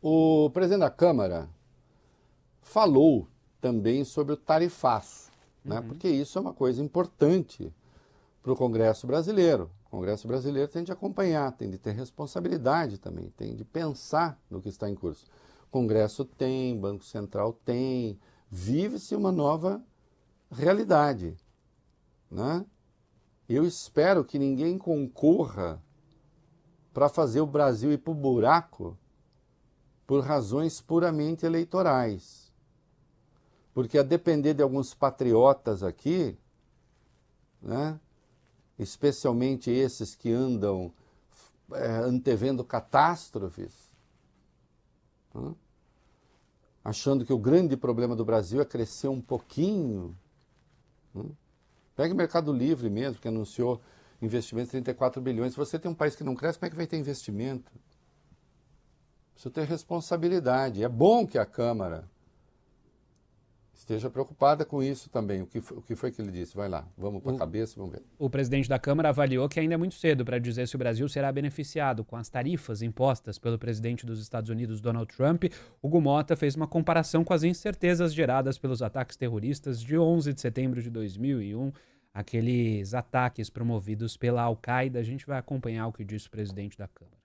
O presidente da Câmara falou também sobre o tarifaço, né? Porque isso é uma coisa importante para o Congresso brasileiro. O Congresso brasileiro tem de acompanhar, tem de ter responsabilidade também, tem de pensar no que está em curso. O Congresso tem, Banco Central tem, vive-se uma nova realidade, né? Eu espero que ninguém concorra para fazer o Brasil ir para o buraco por razões puramente eleitorais. Porque a depender de alguns patriotas aqui, né, especialmente esses que andam antevendo catástrofes, né, achando que o grande problema do Brasil é crescer um pouquinho. Né? Pega o Mercado Livre mesmo, que anunciou investimentos de 34 bilhões. Se você tem um país que não cresce, como é que vai ter investimento? Precisa ter responsabilidade. É bom que a Câmara esteja preocupada com isso também. O que foi que ele disse? Vai lá, vamos para a cabeça, vamos ver. O presidente da Câmara avaliou que ainda é muito cedo para dizer se o Brasil será beneficiado com as tarifas impostas pelo presidente dos Estados Unidos, Donald Trump. Hugo Mota fez uma comparação com as incertezas geradas pelos ataques terroristas de 11 de setembro de 2001, aqueles ataques promovidos pela Al-Qaeda. A gente vai acompanhar o que disse o presidente da Câmara.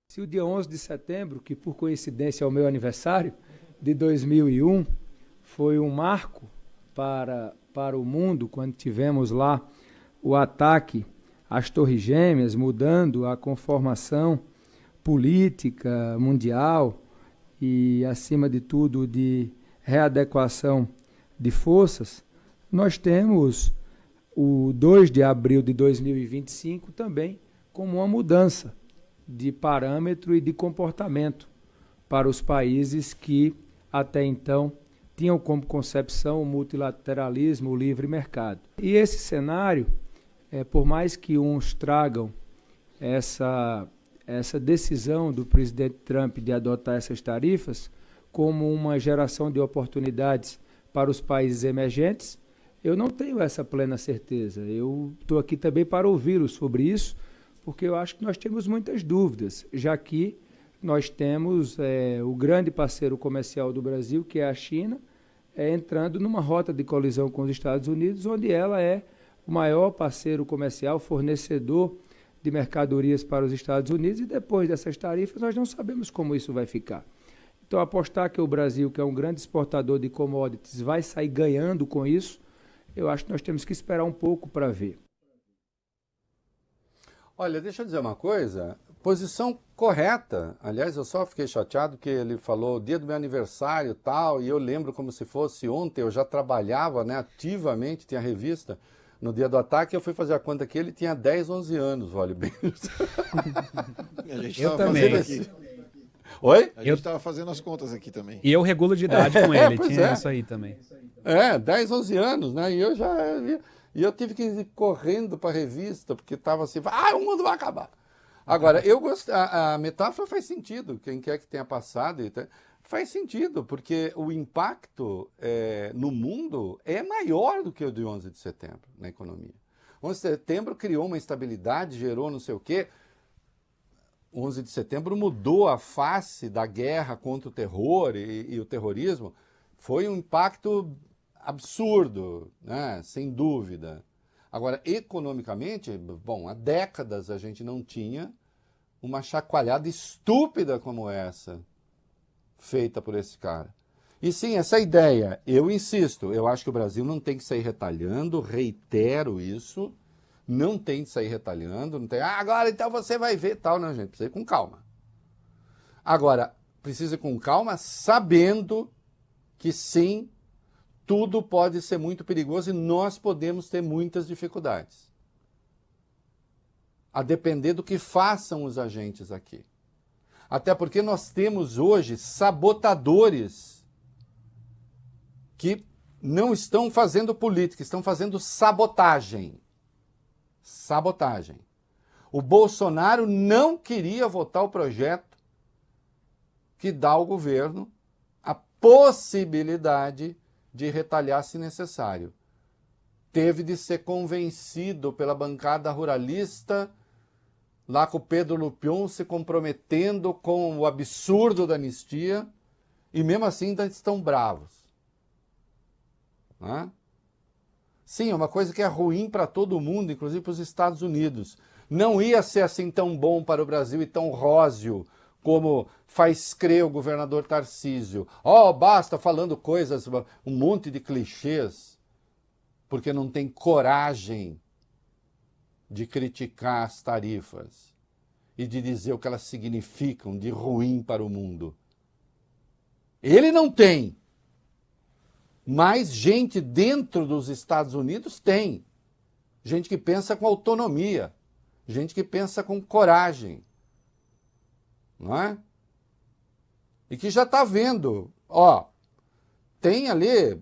Se o dia 11 de setembro, que por coincidência é o meu aniversário, de 2001, foi um marco para o mundo, quando tivemos lá o ataque às Torres Gêmeas, mudando a conformação política mundial e, acima de tudo, de readequação de forças, nós temos o 2 de abril de 2025 também como uma mudança de parâmetro e de comportamento para os países que até então tinham como concepção o multilateralismo, o livre mercado. E esse cenário, por mais que uns tragam essa decisão do presidente Trump de adotar essas tarifas como uma geração de oportunidades para os países emergentes, eu não tenho essa plena certeza. Eu estou aqui também para ouvi-los sobre isso, porque eu acho que nós temos muitas dúvidas, já que nós temos o grande parceiro comercial do Brasil, que é a China, entrando numa rota de colisão com os Estados Unidos, onde ela é o maior parceiro comercial, fornecedor de mercadorias para os Estados Unidos, e depois dessas tarifas nós não sabemos como isso vai ficar. Então, apostar que o Brasil, que é um grande exportador de commodities, vai sair ganhando com isso, eu acho que nós temos que esperar um pouco para ver. Olha, deixa eu dizer uma coisa, posição correta. Aliás, eu só fiquei chateado que ele falou dia do meu aniversário e tal, e eu lembro como se fosse ontem, eu já trabalhava, né, ativamente, tinha revista, no dia do ataque eu fui fazer a conta que ele tinha 10, 11 anos, olha bem. Eu também. Oi? A gente estava fazendo as contas aqui também. E eu regulo de idade com ele, tinha isso aí também. 10, 11 anos, né, e eu já... E eu tive que ir correndo para a revista, porque estava assim, o mundo vai acabar. Agora, a metáfora faz sentido, quem quer que tenha passado, faz sentido, porque o impacto no mundo é maior do que o de 11 de setembro na economia. 11 de setembro criou uma instabilidade, gerou não sei o quê. 11 de setembro mudou a face da guerra contra o terror e o terrorismo. Foi um impacto absurdo, né? Sem dúvida. Agora, economicamente, bom, há décadas a gente não tinha uma chacoalhada estúpida como essa, feita por esse cara. E sim, essa ideia, eu insisto, eu acho que o Brasil não tem que sair retalhando, reitero isso, não tem de sair retalhando, não tem, agora então você vai ver tal, não, gente, precisa ir com calma. Agora, precisa ir com calma, sabendo que sim, tudo pode ser muito perigoso e nós podemos ter muitas dificuldades. A depender do que façam os agentes aqui. Até porque nós temos hoje sabotadores que não estão fazendo política, estão fazendo sabotagem. Sabotagem. O Bolsonaro não queria votar o projeto que dá ao governo a possibilidade de retalhar se necessário. Teve de ser convencido pela bancada ruralista lá com o Pedro Lupion se comprometendo com o absurdo da anistia, e mesmo assim ainda estão bravos. Né? Sim, é uma coisa que é ruim para todo mundo, inclusive para os Estados Unidos. Não ia ser assim tão bom para o Brasil e tão róseo como faz crer o governador Tarcísio. Basta falando coisas, um monte de clichês, porque não tem coragem de criticar as tarifas e de dizer o que elas significam de ruim para o mundo. Ele não tem, mas gente dentro dos Estados Unidos tem. Gente que pensa com autonomia, gente que pensa com coragem, não é? E que já está vendo, tem ali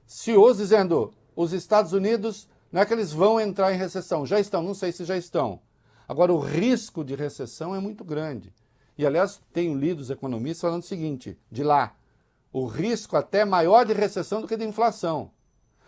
CEOs dizendo, os Estados Unidos, não é que eles vão entrar em recessão, já estão, não sei se já estão. Agora, o risco de recessão é muito grande. E, aliás, tenho lido os economistas falando o seguinte, de lá, o risco até é maior de recessão do que de inflação.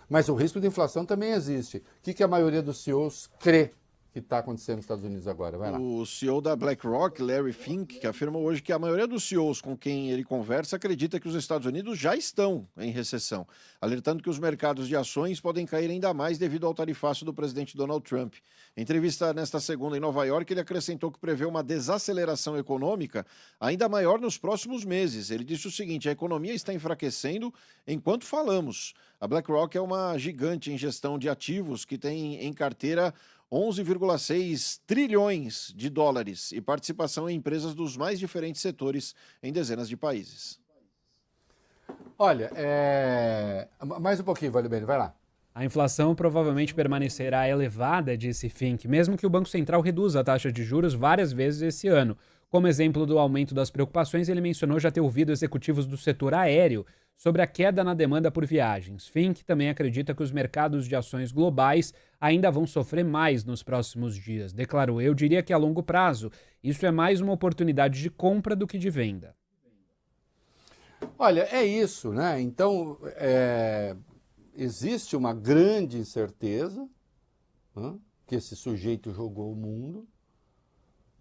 Mas o risco de inflação também existe. O que a maioria dos CEOs crê que está acontecendo nos Estados Unidos agora? Vai lá. O CEO da BlackRock, Larry Fink, que afirmou hoje que a maioria dos CEOs com quem ele conversa acredita que os Estados Unidos já estão em recessão, alertando que os mercados de ações podem cair ainda mais devido ao tarifaço do presidente Donald Trump. Em entrevista nesta segunda em Nova York, ele acrescentou que prevê uma desaceleração econômica ainda maior nos próximos meses. Ele disse o seguinte, a economia está enfraquecendo enquanto falamos. A BlackRock é uma gigante em gestão de ativos que tem em carteira 11,6 trilhões de dólares e participação em empresas dos mais diferentes setores em dezenas de países. Olha, mais um pouquinho, Valibene, vai lá. A inflação provavelmente permanecerá elevada, disse Fink, mesmo que o Banco Central reduza a taxa de juros várias vezes esse ano. Como exemplo do aumento das preocupações, ele mencionou já ter ouvido executivos do setor aéreo sobre a queda na demanda por viagens. Fink também acredita que os mercados de ações globais ainda vão sofrer mais nos próximos dias. Declarou, eu diria que a longo prazo, isso é mais uma oportunidade de compra do que de venda. Olha, é isso, né? Então, existe uma grande incerteza, né, que esse sujeito jogou o mundo,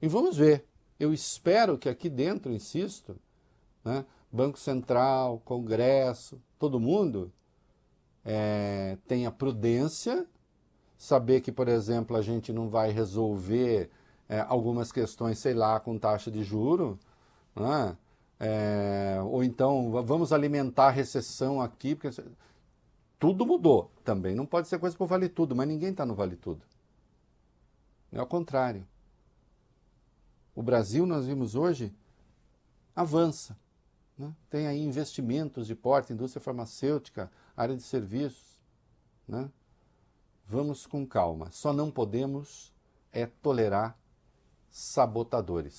e vamos ver. Eu espero que aqui dentro, insisto, né, Banco Central, Congresso, todo mundo tenha prudência, saber que, por exemplo, a gente não vai resolver algumas questões, sei lá, com taxa de juro, né? Ou então vamos alimentar a recessão aqui, porque tudo mudou. Também não pode ser coisa para o vale tudo, mas ninguém está no vale tudo. É ao contrário. O Brasil, nós vimos hoje, avança. Né? Tem aí investimentos de porte, indústria farmacêutica, área de serviços. Né? Vamos com calma. Só não podemos tolerar sabotadores.